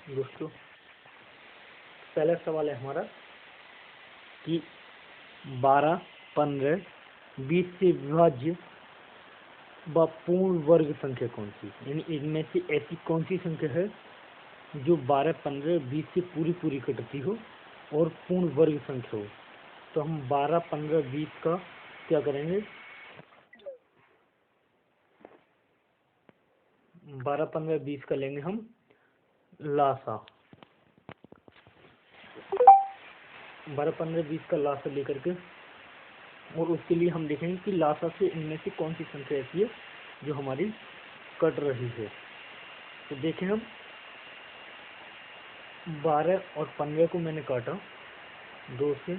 दोस्तों पहला सवाल है हमारा कि 12, 15, 20 से विभाज्य व पूर्ण वर्ग संख्या कौन सी, यानी इनमें से ऐसी कौन सी संख्या है जो 12, 15, 20 से पूरी कटती हो और पूर्ण वर्ग संख्या हो। तो हम 12, 15, 20 का क्या करेंगे, 12, 15, 20 का लेंगे हम लासा। 12, 15, 20 का लासा लेकर के, और उसके लिए हम देखेंगे कि लासा से इनमें से कौन सी संख्या ऐसी है जो हमारी कट रही है। तो देखें हम 12 और 15 को मैंने काटा 2 से,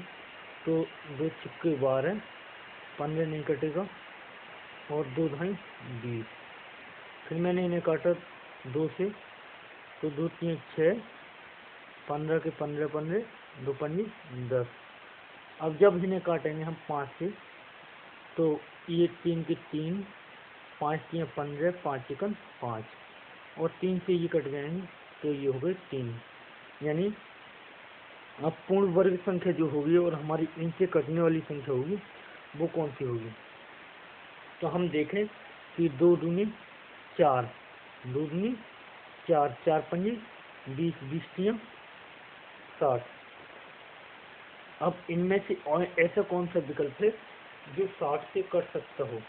तो 2 छक्के 12, 15 नहीं कटेगा, और 2 ढाई 20। फिर मैंने इन्हें काटा 2 से, तो 2 3 6, 15 के 15 15, 2 पंजे 10। अब जब इन्हें काटेंगे हम 5 से, तो ये 3 के 3, 5 3 15, 5 एकम 5, और 3 से ये कट जाएंगे, तो ये हो गए 3। यानी अब पूर्ण वर्ग संख्या जो होगी और हमारी इनसे कटने वाली संख्या होगी वो कौन सी होगी। तो हम देखें कि 2 दूनी 4, 2 दूनी 4, 4 पंजे 20, 20 3 60। अब इनमें से ऐसा कौन सा विकल्प है जो 60 से कट सकता हो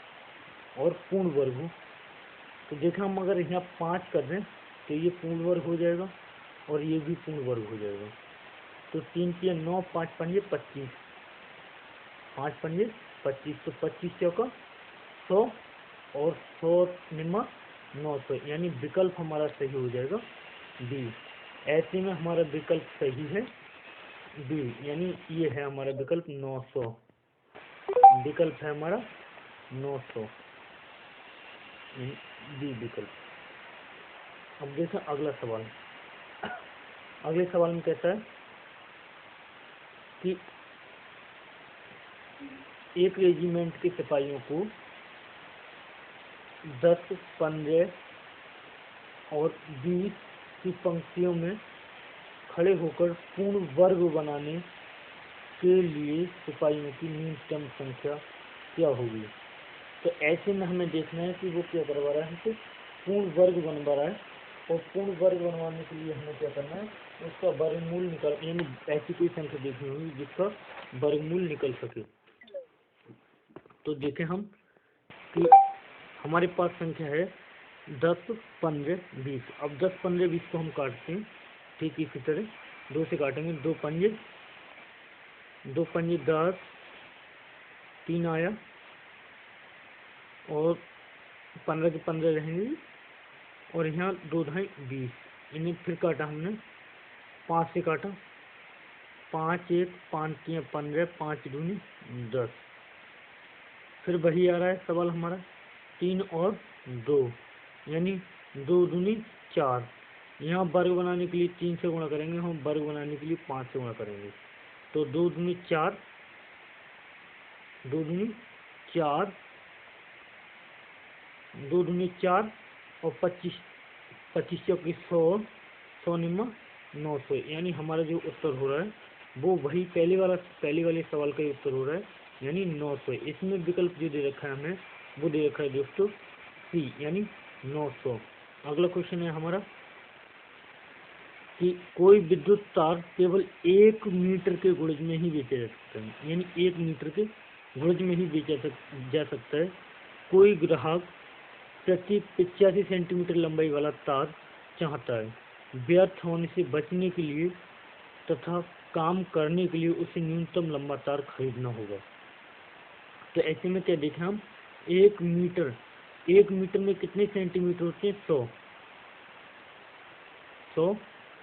और पूर्ण वर्ग हो। तो देखें हम अगर यहाँ 5 कर दें तो ये पूर्ण वर्ग हो जाएगा और ये भी पूर्ण वर्ग हो जाएगा। तो 3 3 9, 5 पंजे 25, 5 पंजे 25, तो 25 चौका 100 और 100 निम्मा 900, यानी विकल्प हमारा सही हो जाएगा डी। ऐसे में हमारा विकल्प सही है डी, यानी ये है हमारा विकल्प 900, विकल्प है हमारा 900 डी विकल्प। अब देखें अगला सवाल। अगले सवाल में कहता है कि एक रेजिमेंट के सिपाहियों को 10, 15 और 20 की पंक्तियों में खड़े होकर पूर्ण वर्ग बनाने के लिए सिपाहियों की न्यूनतम संख्या क्या होगी। तो ऐसे में हमें देखना है कि वो क्या करवा रहा है, तो पूर्ण वर्ग बनवा रहा है, और पूर्ण वर्ग बनवाने के लिए हमें क्या करना है, उसका वर्गमूल निकल, यानी ऐसी कोई संख्या देखनी होगी जिसका वर्गमूल निकल सके। तो देखें हम कि हमारे पास संख्या है 10, 15, 20। अब 10, 15, 20 को हम काटते हैं ठीक इसी तरह 2 से काटेंगे, 2 पंजे 10, 3 आया, और 15 के 15 रहेंगे, और यहाँ 2 ढाई 20। इन्हें फिर काटा हमने 5 से काटा, 5 1, 5 3 15, 5 दूनी 10। फिर वही आ रहा है सवाल हमारा 3 और 2, यानी 2 दूनी 4। यहाँ वर्ग बनाने के लिए 3 से गुणा करेंगे, हम वर्ग बनाने के लिए 5 से गुणा करेंगे, तो 2 दूनी 4, 2 दूनी 4, 2 दूनी 4, और 25 25 चौकी 100, 100 निम्मा 900, यानी हमारा जो उत्तर हो रहा है वो वही पहले वाले सवाल का ही उत्तर हो रहा है, यानी 900। इसमें विकल्प जो दे रखा है हमें, वो दे रखा है दोस्तों सी, यानी 900। अगला क्वेश्चन है हमारा कि कोई विद्युत तार केवल 1 मीटर के गुणज में ही बेचा जा सकता है, यानी 1 मीटर के गुणज में ही बेचा जा सकता है। कोई ग्राहक प्रति 85 सेंटीमीटर लंबाई वाला तार चाहता है। व्यर्थ होने से बचने के लिए तथा काम करने के लिए उसे न्यूनतम लंबा तार खरीदना होगा। तो ऐसे में क्या देखें हम, 1 मीटर में कितने सेंटीमीटर होते हैं, 100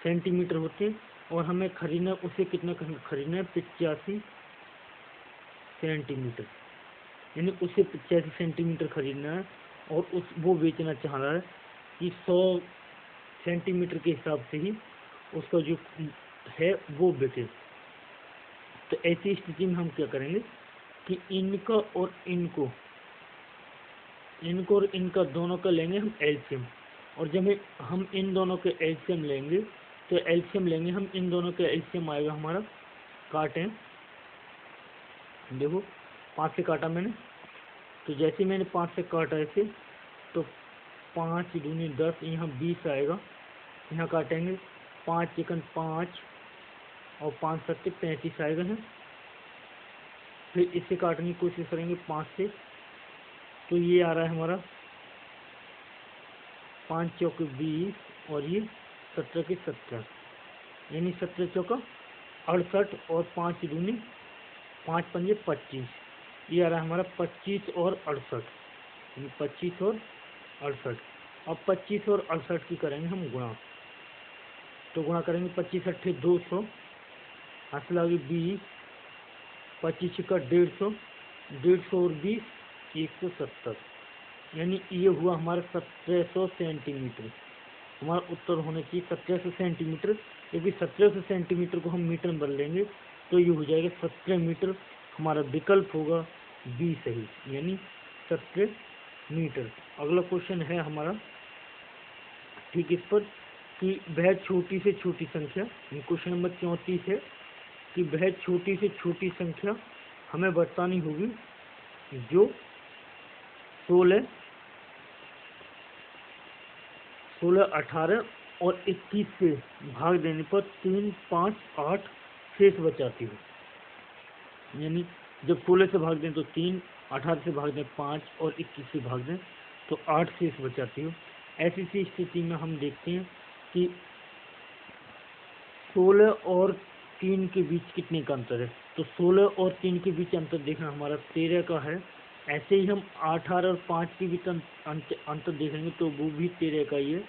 सेंटीमीटर होते हैं, और हमें खरीदना, उसे कितना खरीदना है, 85 सेंटीमीटर, यानी उसे 85 सेंटीमीटर खरीदना है, और वो बेचना चाह रहा है कि 100 सेंटीमीटर के हिसाब से ही उसका जो है वो बिके। तो ऐसी स्थिति में हम क्या करेंगे कि इनका और इनका दोनों का लेंगे हम एलसीएम, और जब हम इन दोनों के एलसीएम लेंगे तो एलसीएम लेंगे हम, इन दोनों का एलसीएम आएगा हमारा, काटें, देखो 5 से काटा मैंने, तो जैसे मैंने 5 से काटा ऐसे, तो 5 दूनी 10, यहाँ 20 आएगा, यहाँ काटेंगे 5 चिकन 5 और 5 सत्ते 35 आएगा है। फिर इसे काटने की कोशिश करेंगे 5 से, तो ये आ रहा है हमारा 5 चौके 20 और ये 17 के 17, यानी 17 चौका 68 और 5 दूनी 5 पंजे 25, ये आ रहा है हमारा 25 और 68, यानी 25 और 68। अब 25 और 68 की करेंगे हम गुणा, तो गुणा करेंगे 25 अट्ठे 200, हासिल आ गई 20, 25 का 150, 150 और 20 170, यानी ये हुआ हमारा 1700 सेंटीमीटर। हमारा उत्तर होना चाहिए 1700 सेंटीमीटर, क्योंकि 1700 सेंटीमीटर को हम मीटर में बदल लेंगे तो ये हो जाएगा 17 मीटर। हमारा विकल्प होगा बी सही, यानी 17 मीटर। अगला क्वेश्चन है हमारा ठीक इस पर कि वह छोटी से छोटी संख्या, क्वेश्चन नंबर 34 है कि वह छोटी से छोटी संख्या हमें बतानी होगी जो 16, 18 और 21 से भाग देने पर 3, 5, 8 शेष बचाती हो। यानी जब 16 से भाग दें तो 3, 18 से भाग दें 5 और 21 से भाग दें तो 8 शेष बचाती हो। ऐसी सी स्थिति में हम देखते हैं कि 16 और 3 के बीच कितने का अंतर है, तो 16 और 3 के बीच अंतर देखना हमारा 13 का है। ऐसे ही हम 18 और 5 के बीच अंतर देखेंगे तो वो भी 13 का ही है,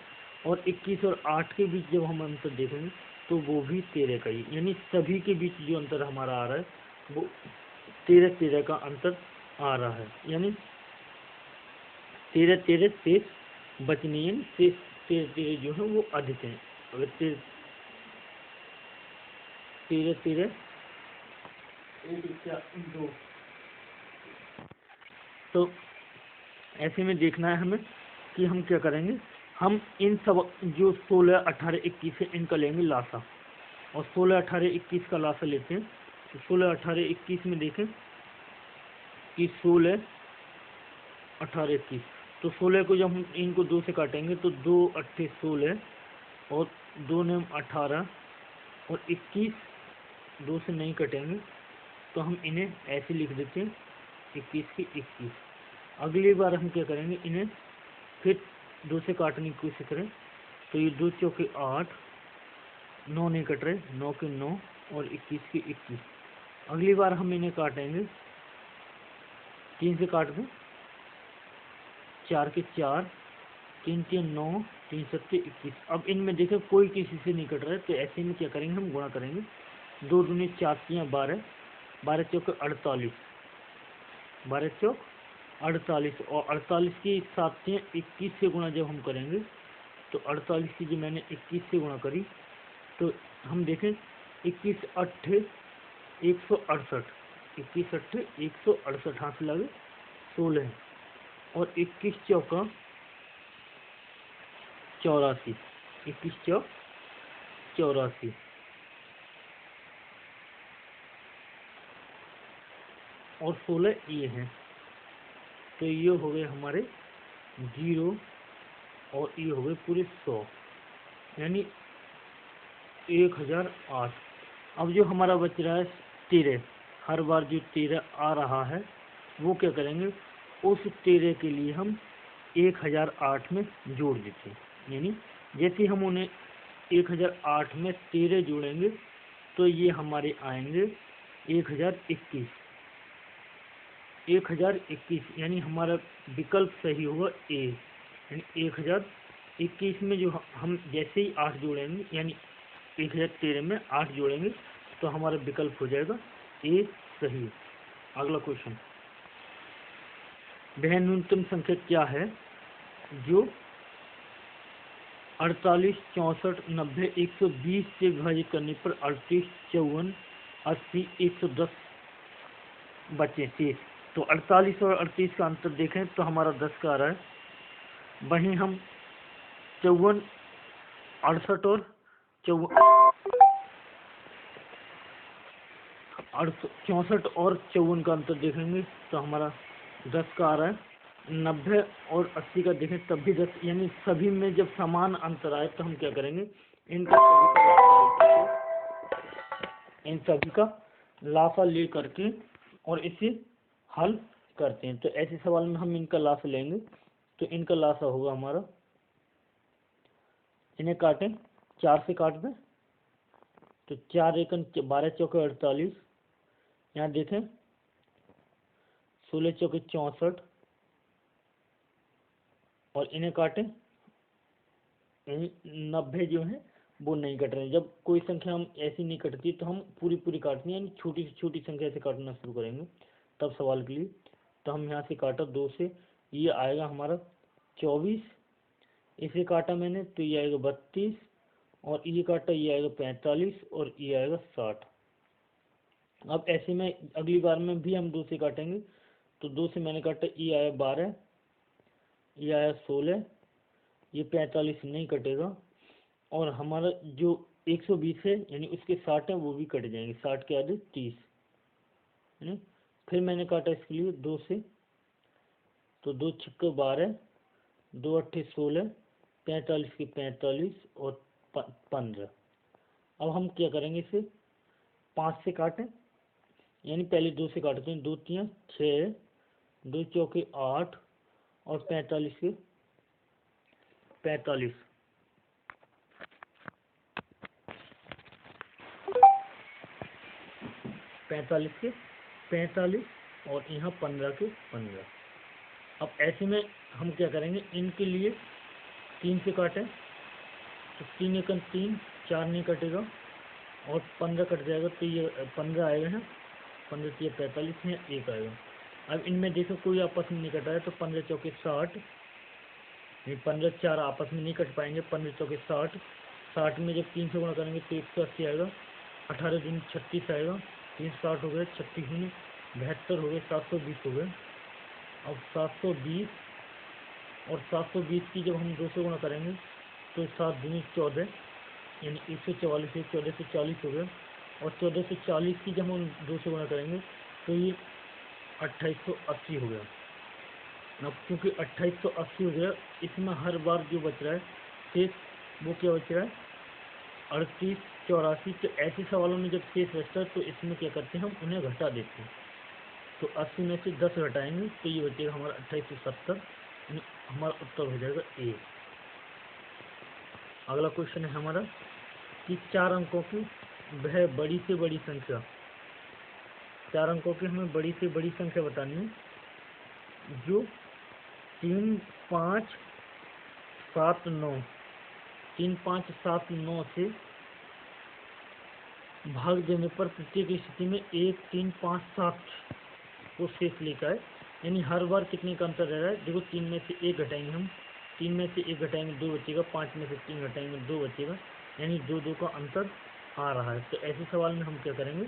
और 21 और 8 के बीच जब हम अंतर देखेंगे तो वो भी 13 का ही, यानी सभी के बीच जो अंतर हमारा आ रहा है वो 13 का अंतर आ रहा है, यानी 13 शेष बचने, यानी शेष 13 जो है वो अधिक है। अगर 13 2, तो ऐसे में देखना है हमें कि हम क्या करेंगे, हम इन सब जो 16, 18, 21 है इनका लेंगे लासा, और 16, 18, 21 का लासा लेते हैं। तो 16, 18, 21 में देखें कि 16, 18, 21, तो 16 को जब हम इनको 2 से काटेंगे तो 2 अट्ठे 16 और 2 9 18 और 21 2 से नहीं कटेंगे तो हम इन्हें ऐसे लिख देते हैं 21 की 21। अगली बार हम क्या करेंगे, इन्हें फिर 2 से काटने की कोशिश करें तो ये 2 चौके 8, 9 नहीं कट रहे, 9 के 9 और 21 की 21। अगली बार हम इन्हें काटेंगे 3 से काट दें, 4 के 4, 3 के 9, 3 7 21। अब इनमें देखें कोई किसी से नहीं कट रहा है तो ऐसे में क्या करेंगे, हम गुणा करेंगे, 2 दूनी 4 12, 12 चौक 48, 12 चौक 48 और 48 की साथ से 21 से गुणा जब हम करेंगे तो 48 की जो मैंने 21 से गुणा करी तो हम देखें 21 अट्ठे 168, 21 अट्ठे 168 हाथ लगे 16 और 21 चौका 84, 21 चौक 84 और 16 ये हैं, तो ये हो गए हमारे 0 और ये हो गए पूरे 100, यानी 1008। अब जो हमारा बच रहा है 13, हर बार जो 13 आ रहा है वो क्या करेंगे, उस 13 के लिए हम 1008 में जोड़ देते हैं, यानी जैसे हम उन्हें 1008 में 13 जोड़ेंगे तो ये हमारे आएंगे 1021, 1021, यानी हमारा विकल्प सही होगा ए, यानी 1021 में जो हम जैसे ही 8 जोड़ेंगे, यानी 1013 में 8 जोड़ेंगे तो हमारा विकल्प हो जाएगा ए सही। अगला क्वेश्चन, वह न्यूनतम संख्या क्या है जो 48, 64, 90, 120 से विभाजित करने पर 38, 54, 80, 110 बचे शेष। तो 48 और 38 का अंतर देखें तो हमारा 10 का आ रहा है, वहीं हम 54, 68 और 64 और 54 का अंतर देखेंगे तो हमारा 10 का आ रहा है। 90 और 80 का देखें तब भी 10, यानी सभी में जब समान अंतर आए तो हम क्या करेंगे, इन सभी का लासा ले करके और इसे हल करते हैं। तो ऐसे सवाल में हम इनका लासा लेंगे, तो इनका लासा होगा हमारा, इन्हें काटें, 4 से काट दें तो 4 एकन 12 चौके 48, यहाँ देखें 16 चौके 64 और इन्हें काटें, 90 जो है वो नहीं कट रहे हैं। जब कोई संख्या हम ऐसी नहीं कटती तो हम पूरी काटनी है, यानी छोटी से छोटी संख्या से काटना शुरू करेंगे तब सवाल के लिए। तो हम यहाँ से काटा 2 से, ये आएगा हमारा 24, इसे काटा मैंने तो ये आएगा 32 और ये काटा ये आएगा 45 और ये आएगा 60। अब ऐसे में अगली बार में भी हम 2 से काटेंगे, तो 2 से मैंने काटा, ये आया 12, ये आया 16, ये 45 नहीं कटेगा और हमारा जो 120 है यानी उसके 60 है वो भी कट जाएंगे, 60 के आधे 30 है। फिर मैंने काटा इसके लिए 2 से, तो 2 छक्के 12, 2 अट्ठे 16, 45 के 45 और 15। अब हम क्या करेंगे, इसे 5 से काटें, यानी पहले 2 से काटते हैं, 2 3 6, 2 चौके 8 और 45 के 45, 45 के 45 और यहाँ 15 के 15। अब ऐसे में हम क्या करेंगे, इनके लिए 3 से काटें, तो 3 एकन 3, 4 नहीं कटेगा और 15 कट जाएगा तो ये 15 आएगा है, 15 से 45 है, 1 आएगा। अब इनमें देखो कोई आपस में नहीं कटा है, तो 15 चौके 60, ये 15 4 आपस में नहीं कट पाएंगे, 15 चौके 60, 60 में जब 3 से गुणा करेंगे तो 180 आएगा, 18 दूनी 36 आएगा, 3 60 हो गए, 36 दूनी 72 हो गए, 720 हो गए। अब 720 और 720 की जब हम 2 से गुणा करेंगे तो 7 दूनी 14, यानी 144 है, 14 से 40 हो गए और 14 से 40 की जब हम 2 से गुणा करेंगे तो ये 2880 हो गया। अब क्योंकि 2880 हो गया, इसमें हर बार जो बच रहा है शेष वो क्या बच रहा है, 38 84। तो ऐसे सवालों में जब शेष बचता है तो इसमें क्या करते हैं, हम उन्हें घटा देते हैं। तो 80 में से 10 घटाएंगे तो ये बचेगा हमारा 2870, हमारा उत्तर हो जाएगा ए। अगला क्वेश्चन है हमारा कि 4 अंकों की वह बड़ी से बड़ी संख्या, 4 अंकों की हमें बड़ी से बड़ी संख्या बतानी है जो 3 5 7 9 3 5 7 9 से भाग देने पर प्रत्येक स्थिति में 1 3 5 7 को शेष लेकर आए, यानी हर बार कितने का अंतर रह रहा है। देखो 3 में से 1 घटाएंगे हम, 3 में से 1 घटाएंगे 2 बचेगा, 5 में से 3 घटाएंगे 2 बचेगा, यानी 2 2 का अंतर आ रहा है। तो ऐसे सवाल में हम क्या करेंगे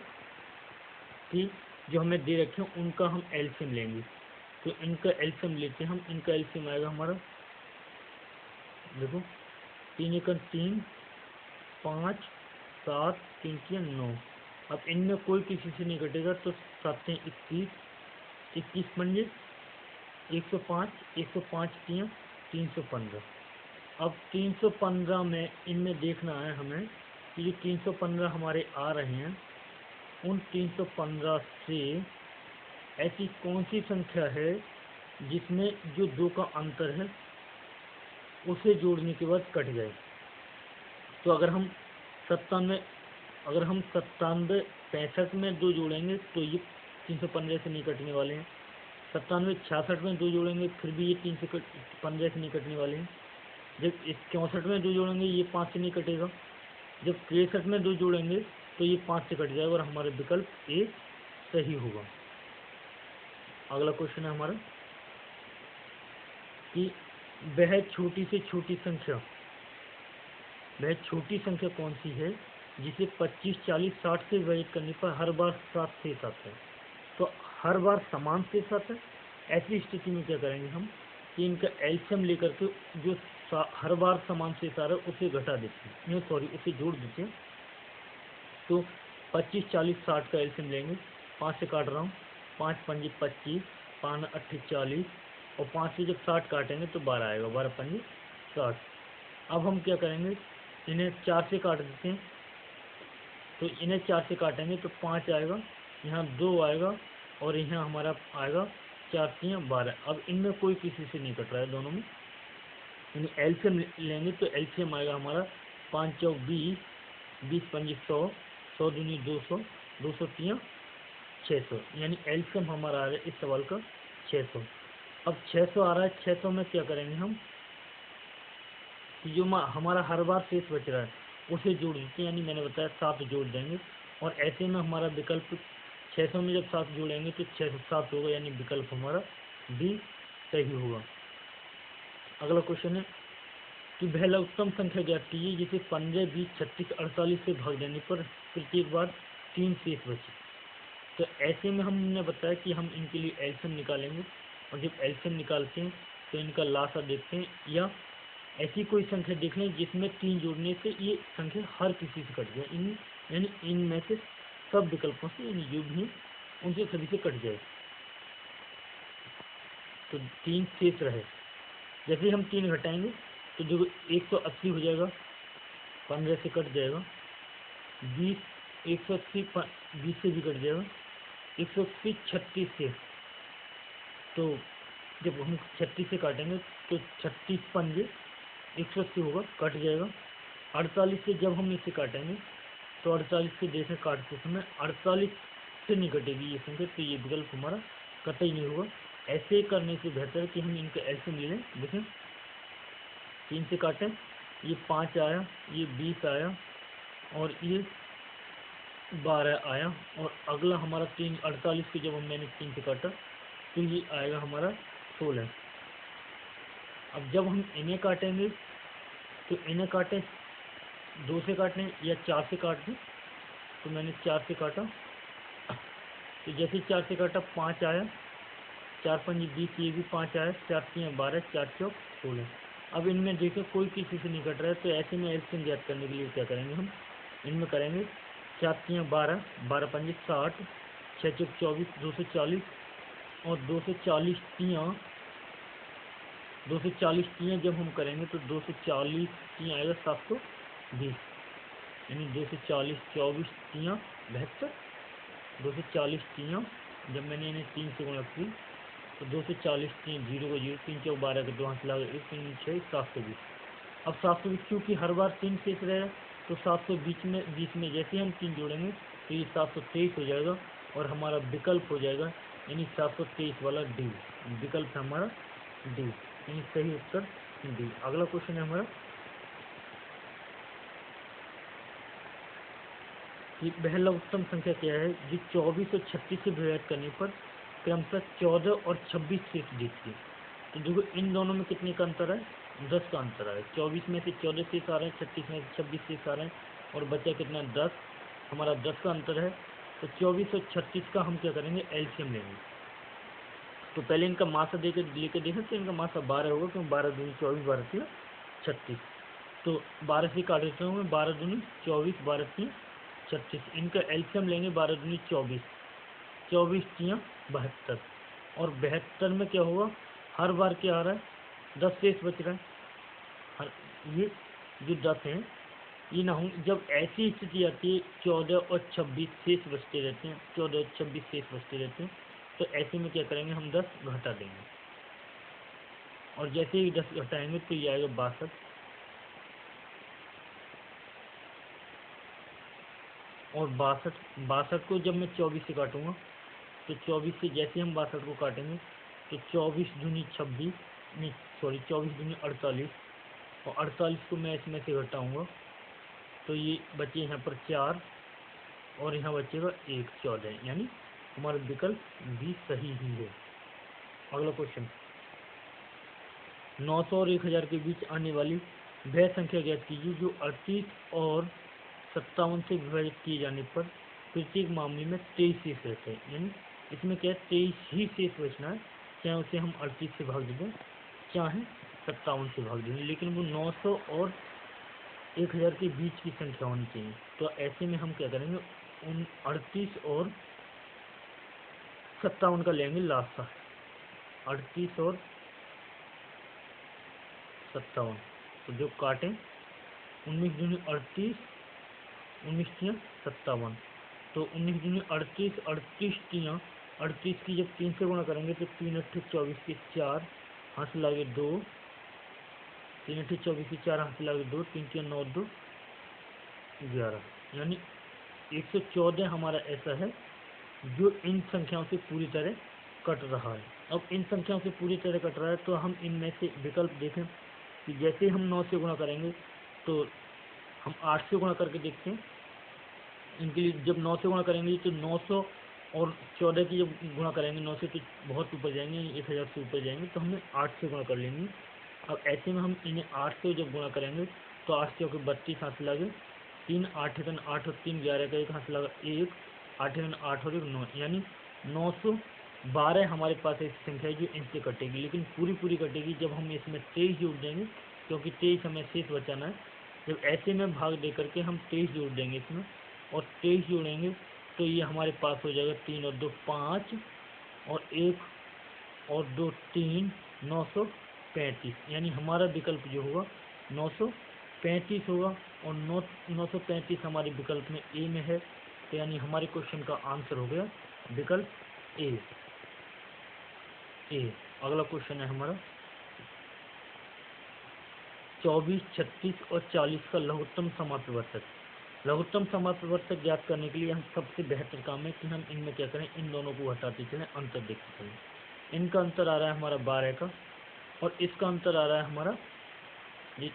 कि जो हमें दे रखे हैं उनका हम एलसीएम लेंगे। तो इनका एलसीएम लेते हैं हम, इनका एलसीएम आएगा हमारा, देखो 3 एकन 3, 5 7 3 3 9। अब इनमें कोई किसी से नहीं कटेगा तो 7 21, 21 पंजे 105, 105 3 315। अब 315 में इनमें देखना है हमें कि जो 315 हमारे आ रहे हैं उन 315 से ऐसी कौन सी संख्या है जिसमें जो 2 का अंतर है उसे जोड़ने के बाद कट जाए। तो अगर हम 97 65 में 2 जोड़ेंगे तो ये 315 से नहीं कटने वाले हैं। 97 66 में 2 जोड़ेंगे फिर भी ये 315 से नहीं कटने वाले हैं। जब 64 में 2 जोड़ेंगे ये 5 से नहीं कटेगा। जब 63 में 2 जोड़ेंगे तो ये 5 से कट जाएगा और हमारा विकल्प ए सही होगा। अगला क्वेश्चन है हमारा कि वह छोटी से छोटी संख्या, वह छोटी संख्या कौन सी है जिसे 25 40 60 से विभाजित करने पर हर बार 7 शेष आता है। तो हर बार समान शेष आता है। ऐसी स्थिति में क्या करेंगे हम कि इनका एलसीएम लेकर के जो हर बार समान शेष आ रहा है उसे घटा देते हैं, सॉरी उसे जोड़ देते हैं। तो 25, 40, 60 का एलसीएम लेंगे। 5 से काट रहा हूँ, 5 पंजे 25, 5 8 40, और 5 से जब 60 काटेंगे तो 12 आएगा, 12 पंजे 60। अब हम क्या करेंगे, इन्हें 4 से काट देते हैं। तो इन्हें 4 से काटेंगे तो 5 आएगा, यहाँ 2 आएगा, और यहाँ हमारा आएगा 4 3 12। अब इनमें कोई किसी से नहीं कट रहा है दोनों में, यानी एलसीएम लेंगे तो एलसीएम आएगा हमारा 5 चौक 20, 20 पंजे 100, 100 दूनी 200, 200 3 600, यानी एलसीएम हमारा आ रहा है इस सवाल का 600। अब 600 आ रहा है, 600 में क्या करेंगे हम, जो हमारा हर बार शेष बच रहा है उसे जोड़ देते हैं, यानी मैंने बताया 7 जोड़ देंगे, और ऐसे में हमारा विकल्प 600 में जब 7 जोड़ेंगे तो 607 होगा, यानी विकल्प हमारा बी सही होगा। अगला क्वेश्चन है कि वह लघुत्तम संख्या ज्ञात कीजिए जिसे 15, 20, 36, 48 से भाग देने पर प्रत्येक बार 3 शेष बचे। तो ऐसे में हमने बताया कि हम इनके लिए एलसीएम निकालेंगे, और जब एलसीएम निकालते हैं तो इनका लासा देखते हैं, या ऐसी कोई संख्या देख लें जिसमें 3 जोड़ने से ये संख्या हर किसी से कट जाए, यानी इनमें से सब विकल्पों से, यानी जो भी उनसे सभी से कट जाए, तो 3 शेष रहे। जैसे हम 3 घटाएंगे तो देखो 180 हो जाएगा, 15 से कट जाएगा, 20 180 20 से भी कट जाएगा, 180 36 से, तो जब हम 36 से काटेंगे तो 36 पंजे 180 होगा, कट जाएगा। 48 से जब हम इसे काटेंगे तो 48 से जैसे काटते समय 48 से नहीं कटेगी ये संख्या, तो ये विकल्प हमारा कतई नहीं होगा। ऐसे करने से बेहतर है कि हम इनका एलसीएम ले लें। देखें 3 से काटें, ये 5 आया, ये 20 आया, और ये 12 आया, और अगला हमारा 3 48 को जब मैंने 3 से काटा तो ये आएगा हमारा 16। अब जब हम इन्हें काटेंगे तो इन्हें काटें 2 से काटें या 4 से काट दें, तो मैंने 4 से काटा, तो जैसे 4 से काटा 5 आया, 4 पंजे 20, ये भी 5 आया, 4 3 12, 4 चौक 16। अब इनमें देखो कोई किसी से नहीं कट रहा है, तो ऐसे में एलसीएम ज्ञात करने के लिए क्या करेंगे, हम इनमें करेंगे 4 3 12, 12 पंजे 60, 6 चौक 24, 240, और 240 3 जब हम करेंगे तो 240 3 आएगा 720, यानी 240 24 3 72, 240 3 जब मैंने इन्हें 3 से गुणा की तो 240 3 0 को 0, 3 चौक 12 के 2 हाथ लगा 1 3 6 720। अब 720 क्योंकि हर बार 3 शेष रहेगा, तो 720 में जैसे हम 3 जोड़ेंगे तो ये 723 हो जाएगा, और हमारा विकल्प हो जाएगा, यानी 723 वाला डी विकल्प है हमारा डी, यानी सही उत्तर डी। अगला क्वेश्चन है हमारा कि वह लघुत्तम संख्या क्या है जो 24 और 36 से विभाजित करने पर क्रमशः 14 और 26 शेष देती है। तो देखो इन दोनों में कितने का अंतर है, 10 का अंतर है। 24 में से 14 शेष आ रहे हैं, 36 में से 26 शेष आ रहे हैं, और बचा कितना 10, हमारा 10 का अंतर है। तो 24 और 36 का हम क्या करेंगे, एलसीएम लेंगे। तो पहले इनका मासा लेके देखें तो इनका मासा 12 होगा, क्योंकि 12 दूनी 24, 12 3 36, तो 12 से काट देता हूँ मैं, 12 दूनी 24, 12 3 36, इनका एलसीएम लेंगे, 12 दूनी 24, 24 3 72, और 72 में क्या होगा, हर बार क्या आ रहा है, 10 शेष बच रहा है। हर ये जो 10 हैं ये ना हो, जब ऐसी स्थिति आती है 14 और 26 शेष बचते रहते हैं, 14 और 26 शेष बचते रहते हैं, तो ऐसे में क्या करेंगे, हम 10 घटा देंगे, और जैसे ही 10 घटाएंगे तो ये आएगा 62, और 62 को जब मैं 24 से काटूंगा तो 24 से जैसे हम 62 को काटेंगे तो 24 दूनी 26, नहीं सॉरी 24 दूनी 48, और 48 को मैं इसमें से घटाऊंगा तो ये बचे यहाँ पर 4, और यहाँ बचेगा 1, 14, यानी हमारा विकल्प भी सही ही है। अगला क्वेश्चन, 900 और 1000 के बीच आने वाली वह संख्या ज्ञात कीजिए जो 38 और 57 से विभाजित किए जाने पर प्रत्येक मामले में 23 शेष रहते हैं। यानी इसमें क्या है, 23 ही शेष बचना है, चाहे उसे हम 38 से भाग दें, चाहे 57 से भाग देंगे, लेकिन वो 900 और 1000 के बीच की संख्या होनी चाहिए। तो ऐसे में हम क्या करेंगे, 38 और 57 का लेंगे लास्ट का, 38 और 57। तो जो काटें 19 दूनी 38, 19 तियाँ 57। तो 19 दूनी 38, 38 तियाँ 38 की जब 3 से गुणा करेंगे तो 3 अट्ठे 24 के 4, हाथ से लागे 2, 3 अट्ठे 24 के 4, हाथ से लागे 2, 3 तियाँ 9, 2 11, यानी 114 हमारा ऐसा है जो इन संख्याओं से पूरी तरह कट रहा है। अब इन संख्याओं से पूरी तरह कट रहा है तो हम इनमें से विकल्प देखें कि जैसे हम 9 से गुणा करेंगे तो हम 8 से गुणा करके देखते हैं। इनके लिए जब 9 से गुणा करेंगे तो 900 और 14 की जब गुणा करेंगे 9 से तो बहुत ऊपर जाएंगे, 1000 से ऊपर जाएंगे, तो हमें 8 से गुणा कर लेंगे। अब ऐसे में हम इन्हें 8 से जब गुणा करेंगे तो 8 चौके 32, हाथ लगे 3, 8 एकन 8 और 3 11 का 1, हाथ लगा 1, 8 एकन 8 और 1 9, यानी 912 हमारे पास ऐसी संख्या है जो इनसे कटेगी, लेकिन पूरी कटेगी जब हम इसमें 23 जोड़ देंगे, क्योंकि 23 हमें शेष बचाना है। जब ऐसे में भाग दे करके हम 23 जोड़ देंगे इसमें और 23 जोड़ेंगे तो ये हमारे पास हो जाएगा 3 और 2 5 और 1 और 2 3, 935, यानी हमारा विकल्प जो होगा 935 होगा और 935 हमारे विकल्प में ए में है। तो यानी हमारे क्वेश्चन का आंसर हो गया विकल्प ए। अगला क्वेश्चन है हमारा 24, 36 और 40 का लघुत्तम समाप्रवर्तक। लघुत्तम समाप्रवर्तक ज्ञात करने के लिए हम सबसे बेहतर काम है कि हम इनमें क्या करें, इन दोनों को हटाते चलें, अंतर देखते चलें। इनका अंतर आ रहा है हमारा 12 का और इसका अंतर आ रहा है हमारा ये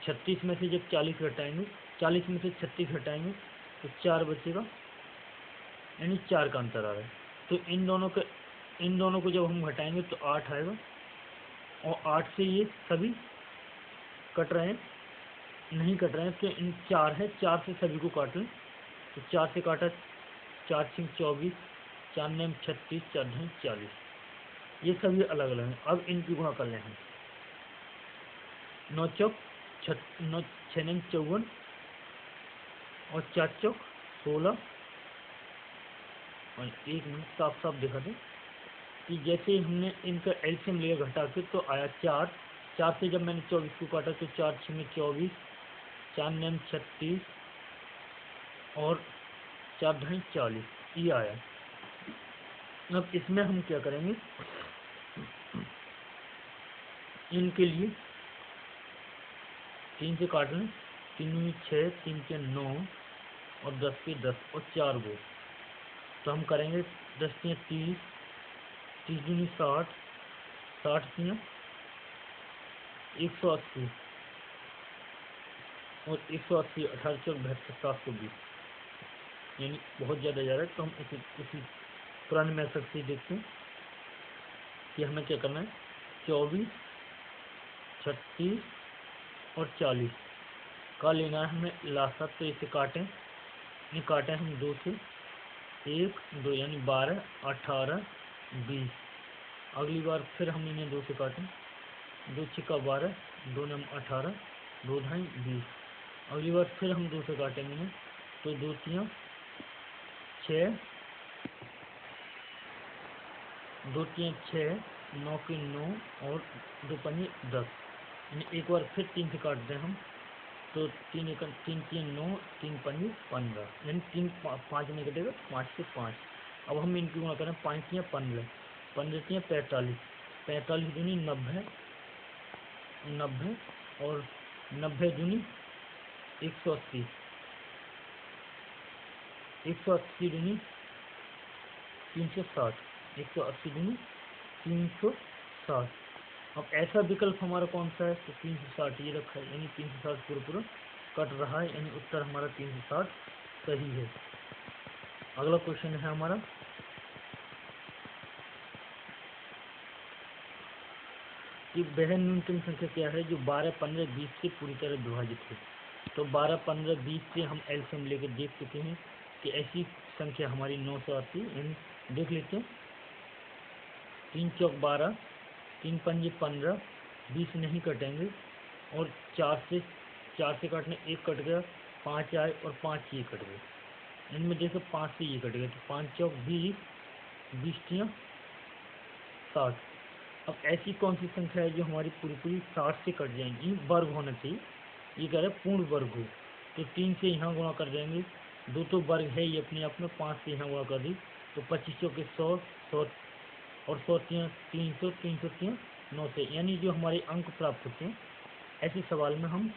36 में से जब 40 घटाएंगे, 40 में से 36 घटाएंगे तो 4 बचेगा, यानी 4 का अंतर आ रहा है। तो इन दोनों को जब हम घटाएंगे तो 8 आएगा और 8 से ये सभी कट रहे हैं, नहीं कट रहे हैं तो इन 4 है, 4 से सभी को काट लें। तो 4 से काटा, 4 6 24, 4 9 36, 4 2 40, ये सभी अलग अलग हैं। अब इनकी गुणा कर लें हम, 9 चौक 6 9 6 9 54 और 4 चौक 16 और 1 मिनट साफ साफ दिखा दें कि जैसे हमने इनका एलसीएम लिया घटा के तो आया 4, 4 से जब मैंने 24 को काटा तो 4 6 में 24, 4 9 36 और 4 2 40, ये आया। अब इसमें हम क्या करेंगे, इनके लिए 3 से काट लें, 3 में 6, 3 के 9 और 10 के 10 और 4 वो। तो हम करेंगे 10 के 30, 30 दूनी 60, 60 के 180 और 180, 18 चौक 72, 720, यानी बहुत ज़्यादा जा रहा है। तो हम इसी पुराने मेथड से देखते हैं कि हमें क्या करना है, 24, 36 और 40 का लेना है हमें लास्ट। तो इसे काटें, ये काटें हम 2 से, 1 2 यानी 12, 18, 20। अगली बार फिर हम इन्हें 2 से काटें, 2 छिक्का 12, 2 नम 18, 2 ढाई 20। अगली बार फिर हम 2 से काटेंगे इन्हें तो 2 तियाँ 6, 2 तियाँ 6, 9 के 9 और 2 पंजे 10, यानी एक बार फिर 3 से काट दें हम तो 3 तियाँ 9, 3 पंजे 15, यानी 3 5 नहीं कटेगा तो 5 से 5। अब हम इनकी गुणा करें, 5 तियाँ 15, 15 तियाँ 45, 45 दूनी 90, 90 और 90 दूनी 180, 180 दूनी 360, 180 दूनी 360। अब ऐसा विकल्प हमारा कौन सा है, तो 360 ये रखा है, यानी 360 पूरा कट रहा है, यानी उत्तर हमारा 360 सही है। अगला क्वेश्चन है हमारा कि वह न्यूनतम संख्या क्या है जो 12, 15, 20 से पूरी तरह विभाजित है। तो 12, 15, 20 से हम एलसीएम लेकर देख चुके हैं कि ऐसी संख्या हमारी 900 आती है, यानी देख लेते हैं। 3 चौक 12, 3 पंजे 15, 20 नहीं कटेंगे, और 4 से काटने 1 कट गया, 5 आए और 5 ये कट गए। इनमें देखो 5 से ये कट गए, तो 5 चौक 20, 20 तियाँ 60। अब ऐसी कौन सी संख्या है जो हमारी पूरी 60 से कट जाएंगी, वर्ग होना चाहिए, ये कह रहे हैं पूर्ण वर्ग हो। तो 3 से यहाँ गुणा कर देंगे, 2 तो वर्ग है ये अपने आप में, 5 से यहाँ गुणा कर दी, तो 25 चौके 100, 100 और 100 तियाँ 300, 300 तियाँ 900, यानी जो हमारे अंक प्राप्त होते हैं ऐसे सवाल में हम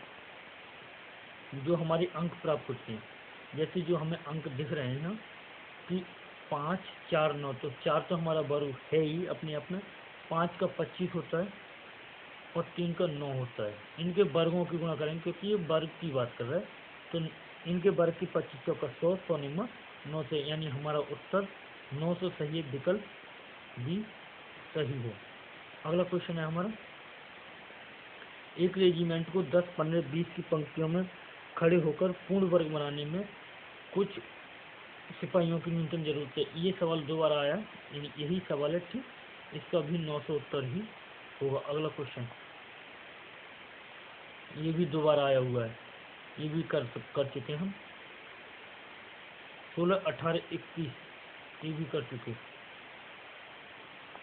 जो हमारे अंक प्राप्त होते हैं, जैसे जो हमें अंक दिख रहे हैं ना कि 5, 4, 9, तो 4 तो हमारा वर्ग है ही अपने आप में, 5 का 25 होता है और 3 का 9 होता है। इनके वर्गों की गुणा करेंगे क्योंकि ये वर्ग की बात कर रहा है, तो इनके वर्ग की 25 चौका 100, 100 निम्न 9 से, यानी हमारा उत्तर 900 सही है, विकल्प बी सही है। अगला क्वेश्चन है हमारा, एक रेजिमेंट को 10, 15, 20 की पंक्तियों में खड़े होकर पूर्ण वर्ग बनाने में कुछ सिपाहियों की न्यूनतम जरूरत है। ये सवाल 2 बार आया, यही सवाल है, ठीक, इसका भी 900 उत्तर ही होगा। अगला क्वेश्चन, ये भी 2 बार आया हुआ है, ये भी कर चुके हम। 16, 18, 21 ये भी कर चुके,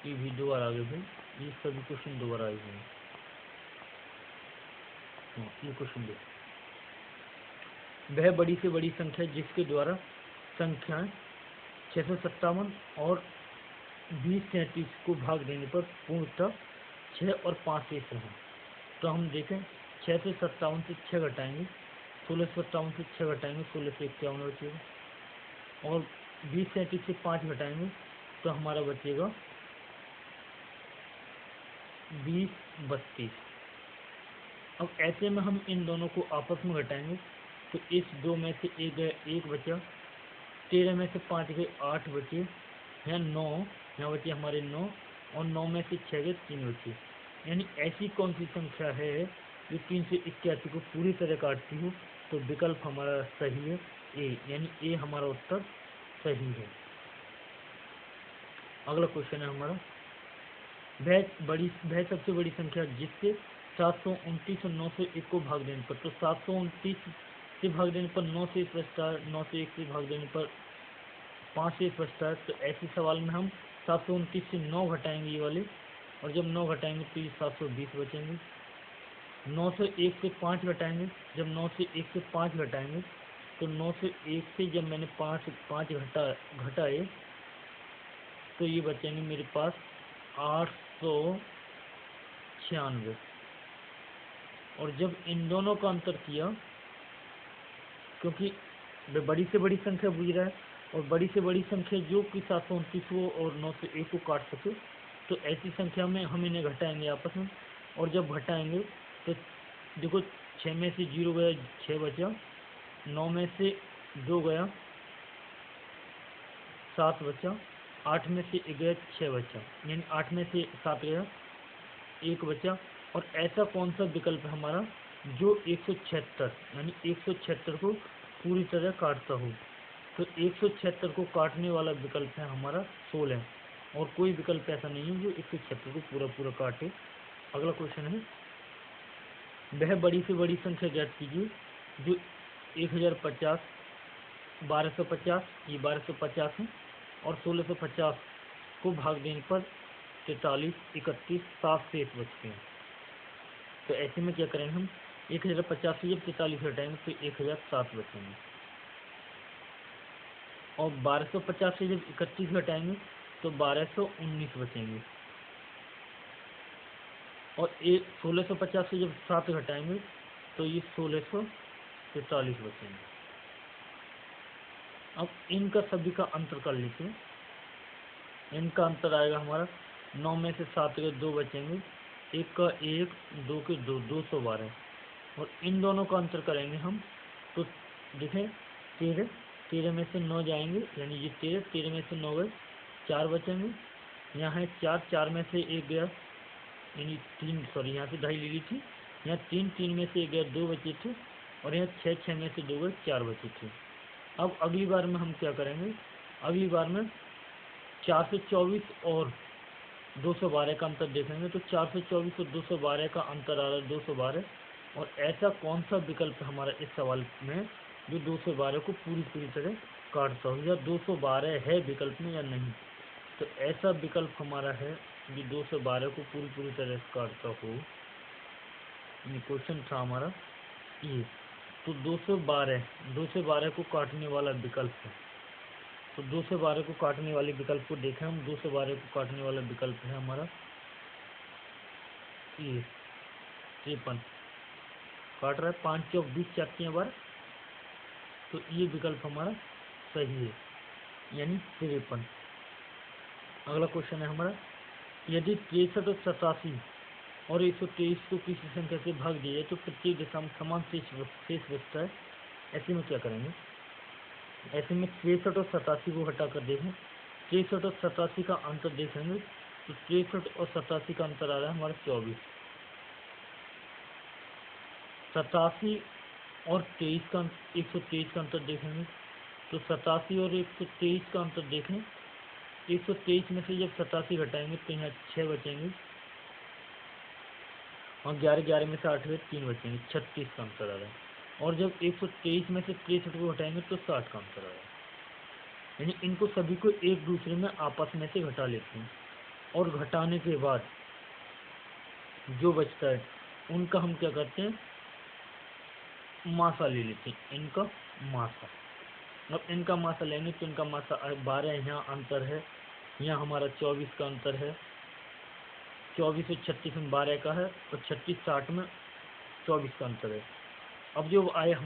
ये भी 2 बार आ गए भाई, ये सभी क्वेश्चन 2 बार आए हुए हैं। ये क्वेश्चन देखो, वह बड़ी से बड़ी संख्या जिसके द्वारा संख्याएं 657 और 2037 को भाग देने पर पूर्णतः 6 और 5 शेष रहें। तो हम देखें, 657 से 6 घटाएंगे, 1657 से 6 घटाएंगे, 1651 बचेगा, और 2037 से 5 घटाएंगे तो हमारा बचेगा 2032। अब ऐसे में हम इन दोनों को आपस में घटाएंगे, तो इस 2 में से 1 गया, 1 बचा, 13 में से 5 गए, 8 बचे, यहाँ 9, यहाँ बचे हमारे 9, और 9 में से 6 गए, 3 बचे। यानी ऐसी कौन सी संख्या है जो 381 को पूरी तरह काटती हो, तो विकल्प हमारा सही है ए, यानी ए हमारा उत्तर सही है। अगला क्वेश्चन है हमारा, वह सबसे बड़ी संख्या जिससे 729 और 901 को भाग देने पर, तो 729 से भाग देने पर 9 से बचता है, 901 से भाग देने पर 5 से बचता है। तो ऐसे सवाल में हम 729 से 9 घटाएंगे ये वाले, और जब 9 घटाएंगे तो ये 720 बचेंगे। 901 से 5 घटाएंगे, जब 9 से 1 से 5 घटाएंगे तो 9 से 1 से जब मैंने 5 घटाए तो ये बचेंगे मेरे पास 896। और जब इन दोनों का अंतर किया, क्योंकि बड़ी से बड़ी संख्या पूछ रहा है, और बड़ी से बड़ी संख्या जो कि 729 को और 901 को काट सके, तो ऐसी संख्या में हम इन्हें घटाएंगे आपस में, और जब घटाएंगे तो देखो 6 में से 0 गया, 6 बचा, 9 में से 2 गया, 7 बचा, 8 में से 1 गया, 6 बचा, यानी 8 में से 7 गया, 1 बचा। और ऐसा कौन सा विकल्प है हमारा जो 176 यानी 176 को पूरी तरह काटता हो, तो 176 को काटने वाला विकल्प है हमारा 16, और कोई विकल्प ऐसा नहीं है जो 176 को पूरा काटे। अगला क्वेश्चन है, वह बड़ी से बड़ी संख्या ज्ञात कीजिए जो 1050, 1250, ये 1250 है, और 1650 को भाग देने पर 43, 31, 7 शेष बचते हैं। तो ऐसे में क्या करेंगे हम, 1050 से जब 43 हटाएंगे तो 1007 बचेंगे, और 1250 से जब 31 घटाएंगे तो 1219 बचेंगे, और 1650 से जब 7 घटाएंगे तो ये 1643 बचेंगे। अब इनका सभी का अंतर कर लेते हैं। इनका अंतर आएगा हमारा 9 में से 7 के 2 बचेंगे, 1 का 1, 2 के 2, 212, और इन दोनों का अंतर करेंगे हम तो देखें 13 में से 9 जाएंगे, यानी ये 13 में से 9 गए, 4 बचेंगे, यहाँ है 4 में से 1 गया, यानी 3, सॉरी यहाँ से 2.5 ले ली थी, यहाँ 3 में से 1 गया, 2 बचे थे, और यहाँ 6 में से 2 गए, 4 बचे थे। अब अगली बार में हम क्या करेंगे, अगली बार में 4 से 24 और 212 का अंतर देखेंगे तो 424 और 212 का अंतर आ रहा है 212। और ऐसा कौन सा विकल्प हमारा इस सवाल में जो 212 को पूरी तरह काटता हो, या 212 है विकल्प में या नहीं। तो ऐसा विकल्प हमारा है जो 212 को पूरी तरह से काटता हो। क्वेश्चन था हमारा ये। तो 212 को काटने वाला विकल्प है। तो 212 को काटने वाले विकल्प को देखें हम। 212 को काटने वाला विकल्प है हमारा ये 53। काट रहा है 5 चौक 20 चक्कियाँ बार। तो ये विकल्प हमारा सही है, यानी 53। अगला क्वेश्चन है हमारा, यदि 63 और 87 और 123 को किसी संख्या से भाग दिया जाए तो प्रत्येक दिशा में समान शेष बचता है। ऐसे में क्या करेंगे? ऐसे में 63 और 87 को हटा कर देखें। 63 और 87 का अंतर देखेंगे तो 63 और 87 का अंतर आ रहा है हमारा 24। 87 और 23 का 123 का अंतर देखेंगे तो 87 और 123 का अंतर देखें। 123 में से जब 87 घटाएंगे तो यहाँ 6 बचेंगे, और 11 में से 8 में 3 बचेंगे, 36 का अंतर आ रहा है। और जब 123 में से 63 को घटाएंगे तो 60 का अंतर आ रहा है। यानी इनको सभी को एक दूसरे में आपस में से घटा लेते हैं, और घटाने के बाद जो बचता है उनका हम क्या करते हैं, मासा ले लेते हैं, इनका मासा। अब इनका मासा लेंगे तो इनका मासा 12 यहाँ अंतर है, यहाँ हमारा 24 का अंतर है। 24 और 36 में 12 का है, और 36 60 में 24 का अंतर है। अब जो आया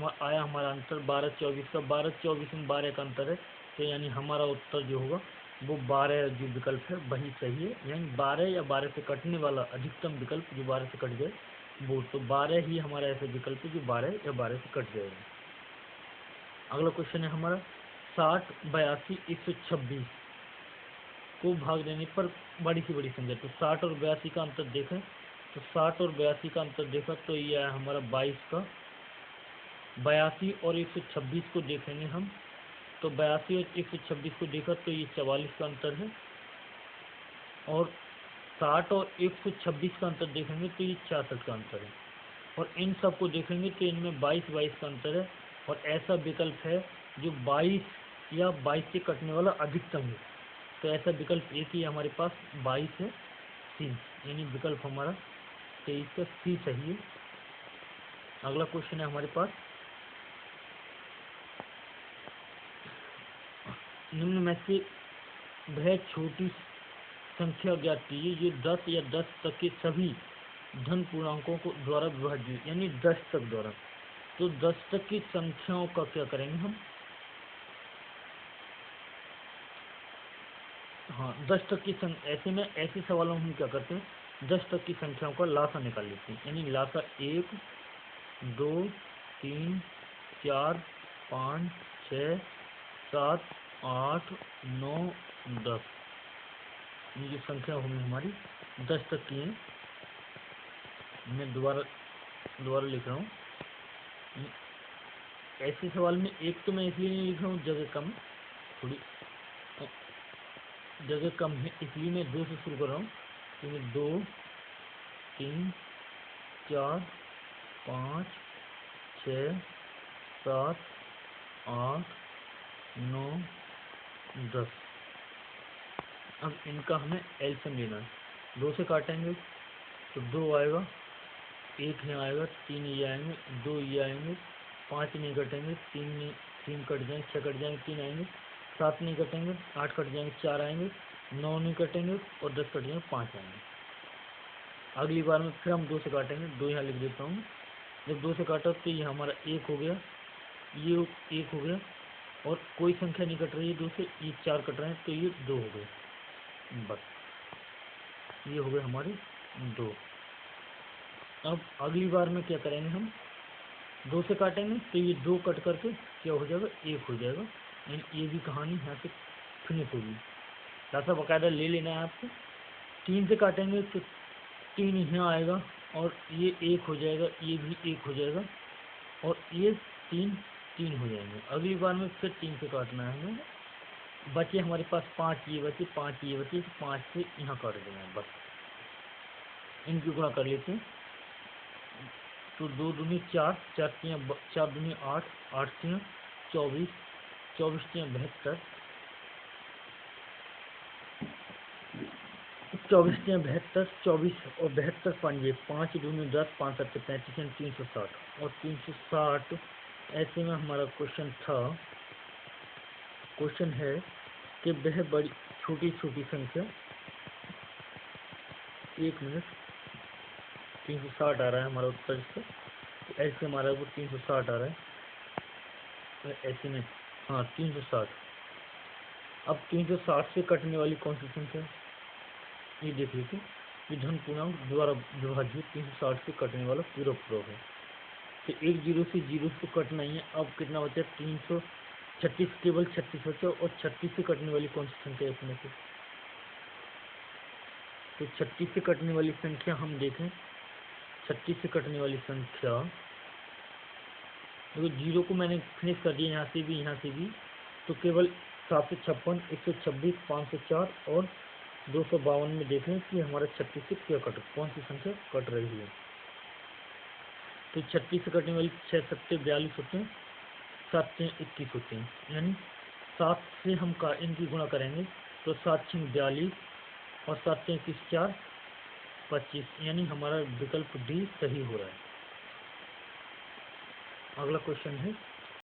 हमारा अंतर 12-24 का, 12-24 में 12 का अंतर है। तो यानी हमारा उत्तर जो होगा वो 12 जो विकल्प है वही सही है। यानी 12 या 12 से कटने वाला अधिकतम विकल्प जो 12 से कट जाए वो, तो 12 ही हमारा ऐसा विकल्प है जो 12 या 12 से कट जाएगा। अगला क्वेश्चन है हमारा, 60, 82, 126 को भाग देने पर बड़ी से बड़ी संख्या। तो 60 और 82 का अंतर देखें तो 60 और 82 का अंतर देखा तो ये आया हमारा 22 का। 82 और 126 को देखेंगे हम, तो 82 और 126 को देखा तो ये 44 का अंतर है। और 60 और 126 का अंतर देखेंगे तो ये 66 का अंतर है। और इन सब को देखेंगे तो इनमें 22 का अंतर है। और ऐसा विकल्प है जो 22 या 22 से कटने वाला अधिकतम है। तो ऐसा विकल्प एक ही हमारे पास 22 है, सी। यानी विकल्प हमारा 23 का सी सही है। अगला क्वेश्चन है हमारे पास, निम्न में से वह छोटी संख्या ज्ञात कीजिए जो 10 या 10 तक के सभी धन पूर्णांकों को द्वारा विभाजित, यानी 10 तक द्वारा। तो 10 तक की संख्याओं का क्या करेंगे हम? हाँ, 10 तक की ऐसे में ऐसे सवालों में हम क्या करते हैं, 10 तक की संख्याओं का लासा निकाल लेते हैं। यानी लासा 1, 2, 3, 4, 5, 6, 7, 8, 9, 10। ये जो संख्या होगी हमारी 10 तक की है। मैं दोबारा लिख रहा हूँ। ऐसे सवाल में एक तो मैं इसलिए नहीं लिख रहा हूँ, जगह कम, थोड़ी जगह कम है, इसलिए मैं 2 से शुरू कर रहा हूँ। तो मैं 2, 3, 4, 5, 6, 7, 8, 9, 10। अब इनका हमें एलसीएम लेना है। 2 से काटेंगे तो 2 आएगा, 1 यहाँ आएगा, 3 ये आएंगे, 2 ये आएंगे, 5 नहीं कटेंगे, 3 कट जाएंगे, 6 कट जाएंगे, 3 आएंगे, 7 नहीं कटेंगे, 8 कट जाएंगे, 4 आएंगे, 9 नहीं कटेंगे, और 10 कट जाएंगे, 5 आएंगे। अगली बार में फिर हम 2 से काटेंगे, 2 यहाँ लिख देता हूँ। जब 2 से काटा तो ये हमारा 1 हो गया, ये 1 हो गया, और कोई संख्या नहीं कट रही है 2 से, ये 4 कट रहे हैं तो ये 2 हो गए। बस ये हो गए हमारे 2। अब अगली बार में क्या करेंगे हम, 2 से काटेंगे तो ये 2 कट करके क्या हो जाएगा, 1 हो जाएगा। ये भी कहानी यहाँ से फिनिश होगी। ऐसा बाकायदा ले लेना है आपको। 3 से काटेंगे तो 3 यहाँ आएगा, और ये 1 हो जाएगा, ये भी 1 हो जाएगा, और ये 3 हो जाएंगे। अगली बार में फिर 3 से काटना है हमें, बचे हमारे पास 5 ये बचे, 5 ये बचे, तो 5 से यहाँ काट देना है बस। इनकी गुणा कर लेते हैं, तो 2 दूनी 4, 4 दूनी 8, 8 3 24, 24 3 72, 24 3 72, 24 और 72 पंजे, 5 दूनी 10, 5 7 35, 360 और 360। ऐसे में हमारा क्वेश्चन था, क्वेश्चन है कि वह बड़ी छोटी छोटी संख्या, 1 मिनट, 360 आ रहा है हमारा उत्तर इसका। तो ऐसे हमारा वो 360 आ रहा है, तो ऐसे में हाँ 360। अब 360 से कटने वाली कौन सी संख्या है, ये देख लीजिए, ये धन पूर्णांक द्वारा विभाजित 360 से कटने वाला पूरा है। तो एक जीरो से जीरो से कटना ही है। अब कितना बचा, 336, केवल 36 बचा, और 36 से कटने वाली कौन सी संख्या है इसमें से, तो 36 से कटने वाली संख्या हम देखें, 36 से कटने वाली संख्या, तो जीरो को मैंने फिनिश कर दिया यहाँ से भी यहाँ से भी, तो केवल 756, 126, 504 और 252 में देखें कि हमारा 36 से क्या कौन सी संख्या कट रही है। तो 36 से कटने वाली 6 7 42 होते हैं, 7 6 21 होते हैं, यानी 7 से हम इनकी गुणा करेंगे तो 7 6 42 और 7 6 21 4 25, यानी हमारा विकल्प डी सही हो रहा है। अगला क्वेश्चन है